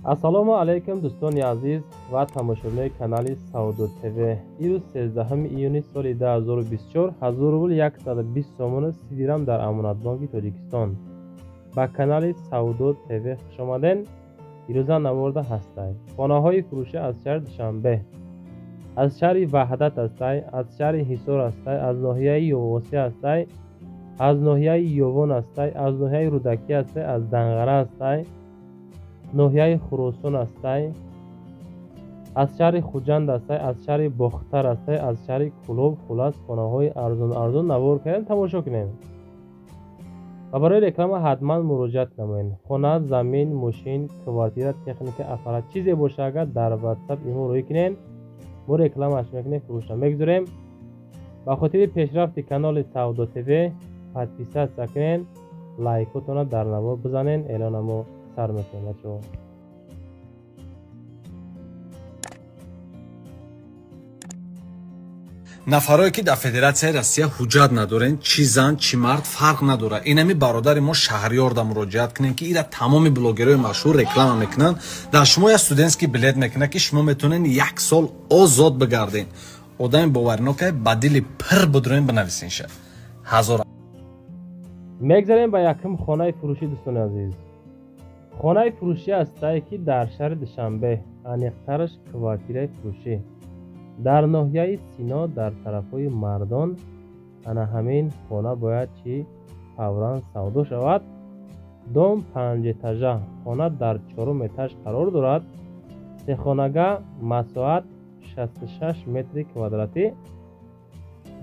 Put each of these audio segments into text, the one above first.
ассалому алайкум дӯстони азиз ва тамошобинони канали Саудо ТВ. Ирӯз 13 июни соли 2024 1120 сомона 30 дирам дар Амонатбонки Тоҷикистон. Ба канали Саудо ТВ хушомаден. ирӯза наморда ҳастай. Хонаҳои фурӯшӣ аз шаҳри Душанбе, аз шаҳри Ваҳдат ҳастай, аз шаҳри Ҳисор ҳастай, аз ноҳияи Ёвоси ҳастай, аз ноҳияи Ёвон ҳастай, аз ноҳияи Рӯдакӣ ҳастай, аз Данғара ҳастай, ноҳияи Хуросон ҳастай, аз шаҳри Хуҷанд ҳастай, аз шаҳри Бохтар ҳастай, аз шаҳри Кӯлоб. Хулас хонаҳои арзон навор кардем, тамошо кунем. ва барои реклама ҳатман муроҷиат намоед. Хона, замин, мошин, квартира, техника, аппарат чизе боша агар дар WhatsApp имо рӯй кунед, мо рекламааш мекунем, фурӯшам мегузорем. ба хотири пешрафти канали Саудо ТВ подписатсия кунед, лайкотона дар навор бизанед. эълонамо сар мекунем бачаҳо. нафарое ки дар Федератсияи Россия ҳуҷҷат надорен, чи зан чи мард фарқ надора. Инами бародари мо Шаҳриёр да муроҷиат кунем ки ира тамоми блогерои машҳур реклама мекунанд. Дар шумо як студентский билет мекунад ки шумо метавонед 1 сол озод бигардед. одами боваринокай ба дили пир будроин бинависин ша. ҳазор мегзарем ба якум хонаи фурӯшӣ. дӯстони азиз, хонаи фурӯшӣ ҳастае ки дар шаҳри Душанбе, аниқтараш квартираи фурӯшӣ дар ноҳияи Сино, дар тарафҳои Мардон. ана ҳамин хона бояд чи фавран савдо шавад. дом 5 этажа, хона дар 4 этаж қарор дорад. сехонага, масоат 66 метри квадратӣ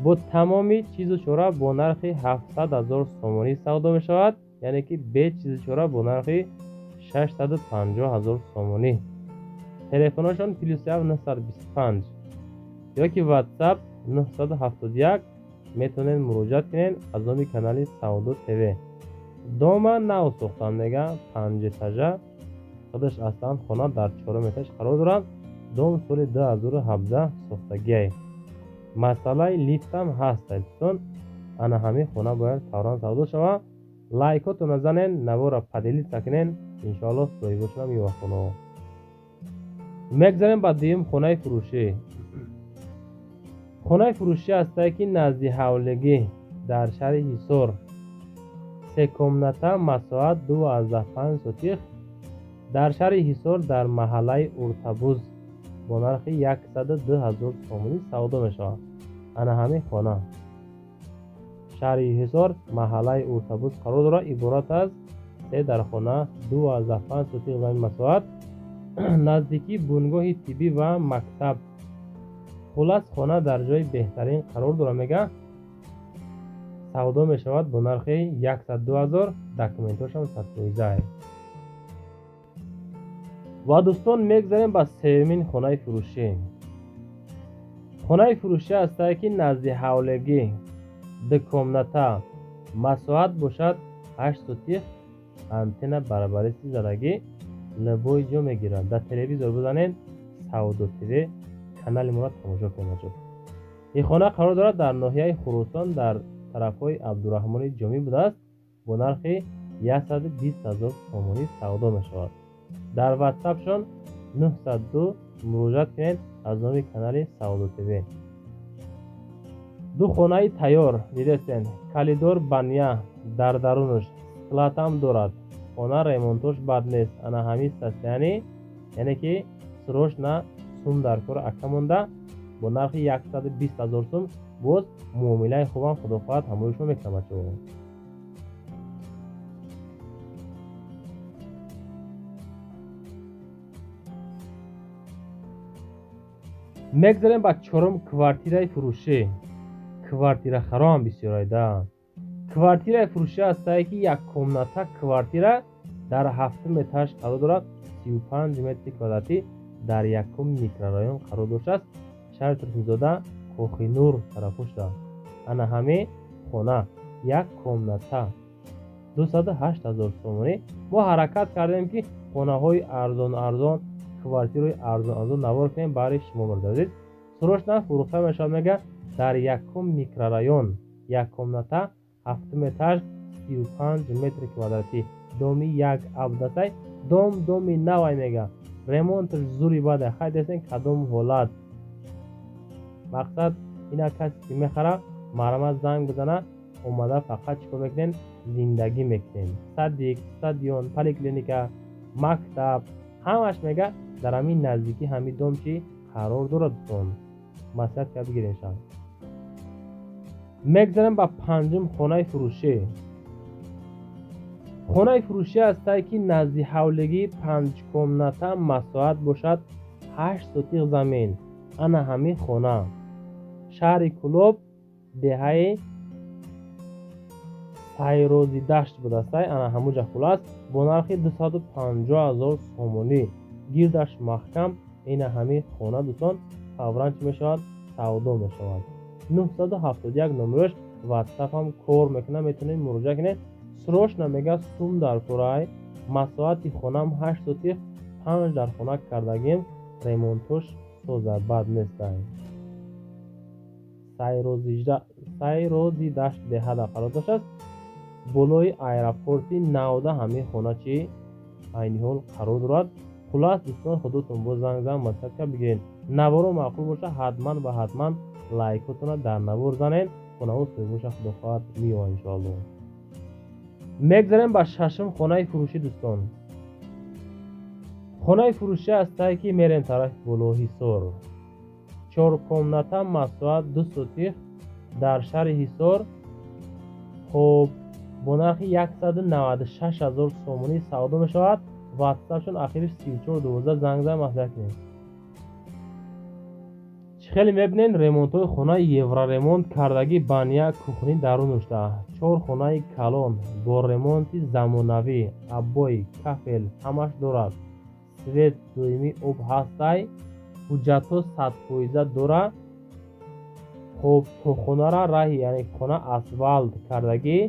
бо тамоми чизу чора бо нархи 700 000 сомонӣ савдо мешавад, яъне ки бе чизу чора бо нархи 650 000 сомонӣ. телефонашон +1 925 ёки WhatsApp 971 метавонед муроҷиат кунед аз номи канали Саудо ТВ. дома нав сохтан мега 5 этажа, худаш аслан хона дар 4 этаж қарор дорад. дом соли 2017 сохтагиай. масъалаи лифтам ҳастад дӯстон. ана ҳамин хона бояд фавран савдо шава. лайкото назанен, навора падилиса кунен, иншоаллоҳ соҳибо шудам ё хоно. мегзарем ба дуюм хонаи фурӯшӣ. хонаи фурӯшӣ ҳастае ки назди ҳавлигӣ дар шаҳри Ҳисор, 3 комната, масоат 12.5 сотих дар шаҳри Ҳисор, дар маҳаллаи Уртабуз бо нархи 102 000 сомонӣ савдо мешавад. ана ҳамин хона шаҳри Ҳисор, маҳаллаи Уртабуз қарор дорад. иборат аз 3 дархона, 12.5 сотих ва масоат, наздики бунгоҳи тиббӣ ва мактаб. хулас хона дар ҷои беҳтарин қарор дорад. мега савдо мешавад бо нархи 102 000. документошам садфоиза. ва дӯстон, мегзарем ба сеюмин хонаи фурӯшӣ. хонаи фурӯшӣ ҳастае ки назди ҳавлигӣ, 2 комната, масоат бошад 8 сотих, антенна барабаристи задагӣ, лабои ҷо мегирад. дар телевизор бизанед Саудо ТВ канали моро тамошо кунед. ин хона қарор дорад дар ноҳияи Хуросон, дар тарафҳои Абдураҳмони Ҷомӣ будааст. бо нархи 120 000 сомонӣ савдо мешавад. дар WhatsAppшон 902 муроҷиат кунед аз номи канали Саудо ТВ. ду хонаи тайёр дидестен, калидор бания дар дарунаш, склатам дорад. хона ремонтош бад нест. ана ҳамин статсияни, яъне ки срочна сум дар кор ака монда, бо нархи 120 000 сум. боз муомилаи хубам худохоҳад ҳамроҳи шумо мекунам бачаҳо. мегзарем ба чорум квартираи фурӯшӣ. квартирахаро ҳам бисёр айда. квартираи фурӯшӣ ҳастае ки 1 комната квартира дар 7 этаж қарор дорад. 35 метри квадратӣ дар якум микрорайон қарор доштааст. шаҳри Турсунзода, Кохинур тарафошда. ана ҳамин хона 1 комната 208 000 сомонӣ. мо ҳаракат кардем ки хонаҳои арзон, квартираи арзон навор кунем барои шумо мурдазид. срочна фурӯхта мешавад. мега дар якум микрорайон, 1 комната 7 этаж, 35 метри квадратӣ, доми як абдасай دومی نوای میگه ремонтش зури баде хай десен кадом ҳолат мақсад ина касе ки мехара марама занг бизана омада фақат чикор мекунен зиндагӣ мекунен садик стадион поликлиника мактаб ҳамаш мега дар ҳамин наздикӣ ҳамин дом чи қарор дорад дӯстон маслиҳат карда бигирен шав мегзарем ба панҷум хонаи фурӯшӣ хонаи фурӯшӣ ҳастае ки назди ҳавлигӣ 5 комната масоҳат бошад 8 сотиқ замин ана ҳамин хона шаҳри Кӯлоб деҳаи сайрози дашт будастай ана ҳамуҷа хулост бо нархи 250,000 сомонӣ гирдаш маҳкам ина ҳамин хона дӯстон фавран чӣ мешавад савдо мешавад 971 номерош ватсапам кор мекунад метавонед муроҷиат кунед срочно мега сум дар кораи масоҳати хонам 8 сотиқ 5 дар хона кардагим ремонтош соза бад нестай сайрози дашт деҳада қарор дошт болои аэропорти навда ҳамин хона чи айни ҳол қарор дорад хулас дӯстон худотон бо занг зан маслиҳат кард бигирен наворо маъқул боша ҳатман ва ҳатман лайкотона дар навор занед хонаҳо сӯзбоша худохоҳад меояд иншоалло мегзарем ба шашум хонаи фурӯшӣ дӯстон хонаи фурӯшӣ ҳастае ки мерем тарафи болоҳисор 4 комната масоҳат 2 сотиқ дар шаҳри ҳисор хоб бо нархи 196,000 сомонӣ савдо мешавад ватсапшон ахириш 3412 занг зан маслиҳат кунед чӣ хеле мебинен ремонтҳои хонаи евроремонт кардагӣ бания кухни дарун дошта 4 хонаи калон бо ремонти замонавӣ аббои кафел ҳамаш дорад свет доимӣ об ҳастай ҳуҷҷатҳо 100% дора хоб то хонара раҳи яъне хона асфалт кардагӣ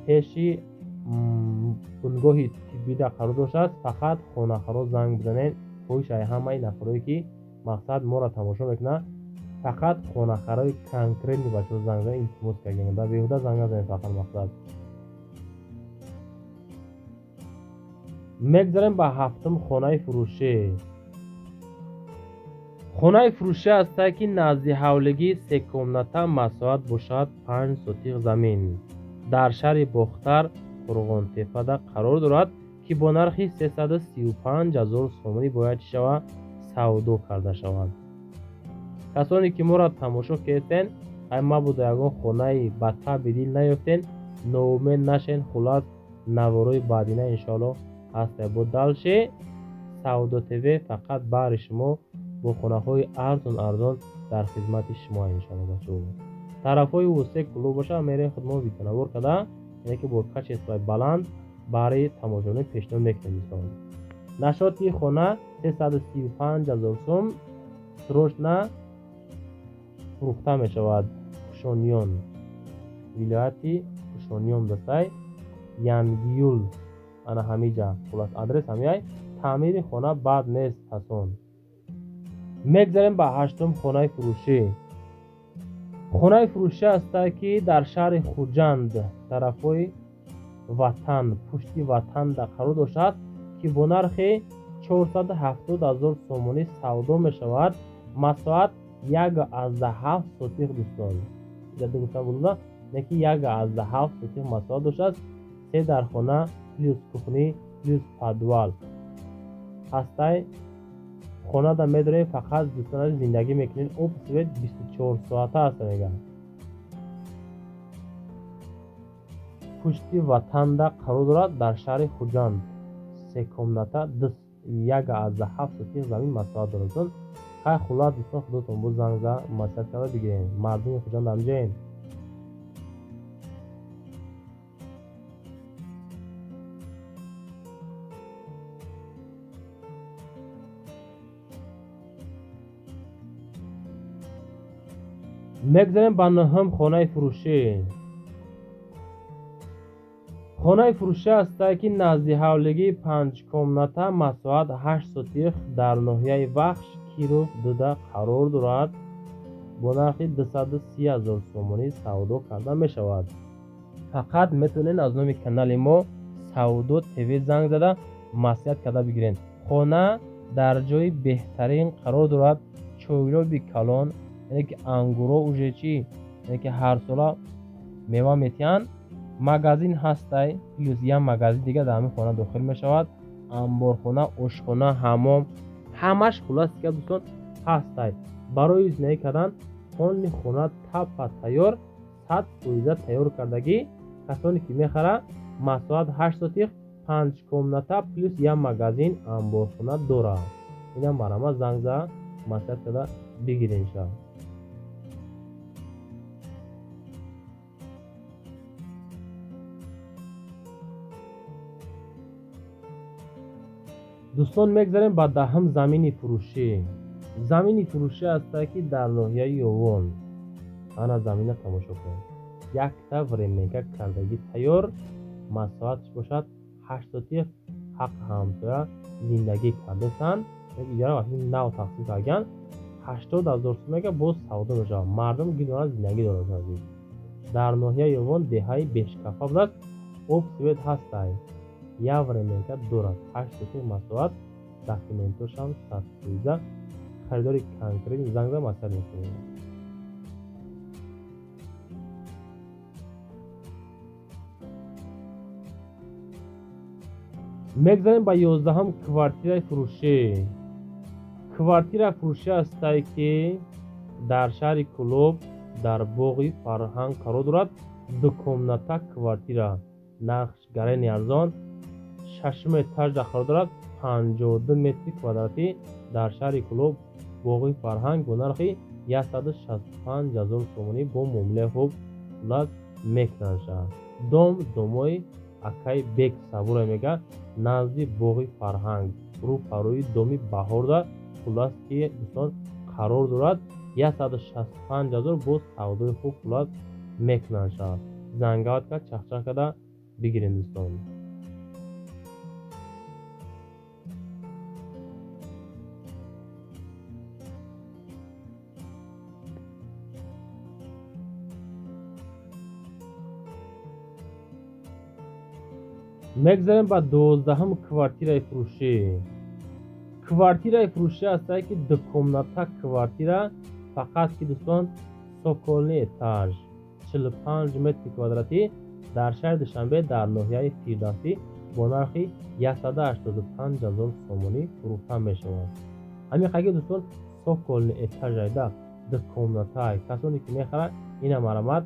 пеши бунгоҳи тиббида қарор доштааст фақат хонахоро занг бизанед хоҳишаи ҳамаи нафарое ки мақсад моро тамошо мекунад фақат хонахарои конкретни бачаҳо занг занед илтимос кардем ба беҳуда занг назанед фақат мақсад мегзарем ба ҳафтум хонаи фурӯшӣ хонаи фурӯшӣ ҳастае ки назди ҳавлигӣ 3 комната масоҳат бошад 5 сотиқ замин дар шаҳри бохтар қурғонтепада қарор дорад ки бо нархи 335,000 сомонӣ бояд чӣ шавад савдо карда шавад касоне ки моро тамошо кардем ай мабуда ягон хонаи бадтаби дил наёфтем ноумед нашен хулас наворои баъдина иншоалло ҳастай бо далше савдо тв фақат баҳри шумо бо хонаҳои арзон дар хизмати шумо иншоалло бачаҳо тарафҳои восеъ Кӯлоб боша мерем худмо видеонавор карда яъне ки бо качествои баланд баҳри тамошобинӣ пешниҳод мекунем дӯстон нашоти хона 335,000 сом срочно фурӯхта мешавад кушониён вилояти кушониён дастай янгиюл ана ҳамиҷа хулас адрес ҳамияй таъмири хона бад нест асон мегзарем ба ҳаштум хонаи фурӯшӣ хонаи фурӯшӣ ҳастае ки дар шаҳри Хуҷанд тарафҳои ватан пушти ватанда қарор доштааст ки бо нархи 470,000 сомонӣ савдо мешавад масоҳат 1,7 сотиқ дӯстон ҷадди гуфтам булуда неки 1,7 сотиқ масоҳат доштааст 3 дар хона плюс кухни плюс подвал ҳастай хонада медорем фақат дӯстона зиндагӣ мекунем об свет 24 соата аст мега пушти ватанда қарор дорад дар шаҳри Хуҷанд 3 комната 1,7 сотиқ замин масоҳат дорад хай хулас дӯстон худотон бо занг маслиҳат карда бигирен мардуми Хуҷанд амҷоен мегзарем ба ноҳум хонаи фурӯшӣ хонаи фурӯшӣ ҳастае ки назди ҳавлигӣ 5 комната масоҳат 8 сотиқ дар ноҳияи Вахш Киров дуда қарор дорад бо нархи 230,000 сомонӣ савдо карда мешавад фақат метавонед аз номи канали мо سعودو تیوی زنگ زده مسئولیت کرده بگیرین. خانه در جای بهترین قرار دارد. چویلوبی کلان، یعنی که انگورو اوژچی، یعنی که هر سالا میوه میتین. مغازین هسته پلوس یک مغازین دیگه در همین خانه داخل می شود. انبارخانه، آشخانه، حمام، همش خلاص که دوستان هسته. برای زندگی کردن خانه خانه تپا تیار 100% تیار کردگی. کسانی که میخره مساحت 8 ساتیق 5 کمناته پلوس یک مغازین انبارخانه داره. اینا برام زنگ زده مسئولیت کرده بگیرین شد. دوستان میگذاریم با دهم زمینی فروشی. زمینی فروشی است که در ناحیه یوون انا زمینه تماشا کنید. یک تا ورمیگه کردگی تیار مساحتش باشد 8 ساتیق حق همسایه زندگی کرده سن. اجاره وقتی نو تقسیم کردن 80,000 سومه باز سودا میشه. مردم گیدونه زندگی دارد. در ناحیه یوون دههای بشکفه بود. اوب سوید هسته یا ورمیگه دارد 8 ساتیق مساحت داکیومنتوش هم 113 خریداری کنکریت زنگ زده مسئله میکنید. میگذاریم با 11 کوارتیر فروشی. کوارتیر فروشی است که در شهر کلوب در باغ فرهنگ قرار دارد. دو کمناته کوارتیر نقشگرای نیارزان 6 اتاج قرار دارد. 52 متر کوادراتی در شهر کلوب باغ فرهنگ با نرخ 165,000 سومانی با معامله خوب پلاس میکنند. دومای اکای بیگ صبور میگه نزدی باغ فرهنگ رو پروی دومی بهار ده پلاس که دوستان قرار دارد 165,000 با سودای خوب پلاس میکنند. زنگات که چخچخ کده بگیرین دوستان. میگذاریم با 12 کوارتیر فروشی. کوارتیر فروشی است که دو کمناته کوارتیر فقط که دوستان سوکولنی اتاج 45 متر کوادراتی در شهر دوشنبه در ناحیه فیردوسی با نرخ 185,000 سومانی فروخته می شود. همین خیلی دوستان سوکولنی اتاج ده دو کمناته کسانی که میخرن این مرامت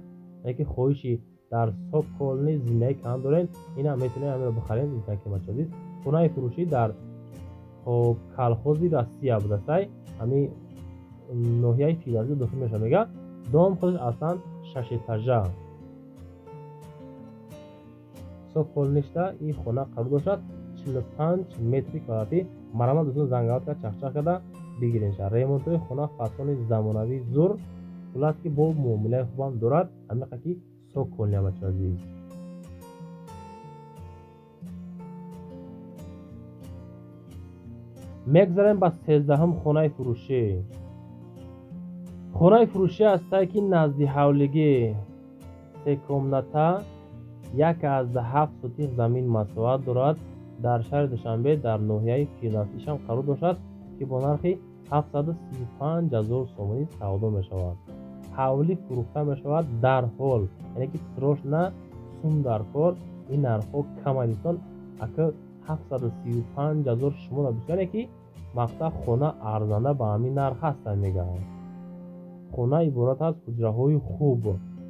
که خواهشی در سوکولنی زندگی کردن دارین اینا میتونین همین رو بخرین. این که مچازی خونه فروشی در کالخوزی راسیا بودسای همین ناحیه فیلازی داخل میشه. میگه دوم خودش اصلا 6 اتاجه سوکولنیشتا این خونه قرار داشت 45 متر کوادراتی. مرامت دوستان زنگات که چخچخ کرده بگیرین شد. ریمونتوی خونه فاسون زمانوی زور پلاس که با معامله خوبم دارد. همین که سوکولنی بچه عزیز. میگذاریم با 13 خونه فروشی. خونه فروشی است که نزدی حولگی 3 کمناته 1/7 ساتیق زمین مساحت دارد. در شهر دوشنبه در ناحیه فیردوسیش هم قرار داشت که با نرخ 735,000 سومانی سودا می شود. حولی فروخته می شود در حال، یعنی که تروش نه سوم در کار. این نرخ ها کم دوستان. اگر 735,000 شما را بسیاری که مقطع خونه ارزنده به همین نرخ هست میگه. خونه عبارت از حجره های خوب،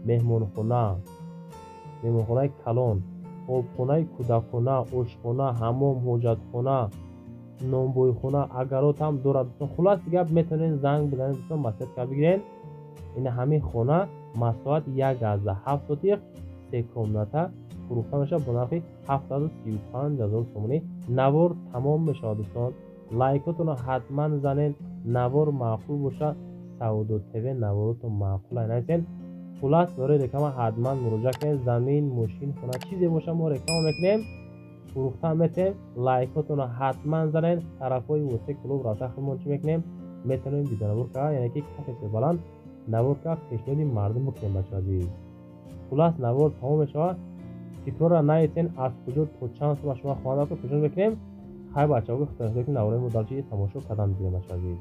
مهمان خونه کلان، خوابخانه کودکانه، آشخانه، حمام، حاجت خانه، نانبوی خانه، اگرات هم دارد. خلاص دیگه میتونین زنگ بزنید دوستان مسئولیت که بگیرین. این همین خانه مساحت 1/7 ساتیق 3 کمناته فروخته میشه با نرخ 735,000 سومانی. نوار تمام میشه دوستان. لایکاتون رو حتما زنین. نوار معقول باشه. سعود و تیوی نواراتون معقول نیستین. خلاص برای رکام حتما مراجعه کنید. زمین، ماشین، خونه چیزی باشه ما رکام میکنیم، فروخته میتیم. لایکاتون رو حتما زنین. طرفای وسط کلوب رابطه خودمون چی میکنیم میتونیم بیدنوار که یعنی که کسی بلند نوار که پیشنهاد مردم بکنیم بچه عزیز. خلاص نوار تمام میشه. تکرار را نیستین از کجا تا چند سال شما خوانده که پوشش بکنیم. خیلی بچه‌ها گفتن که نواره مدلچی تماشا کردن دیگه عزیز.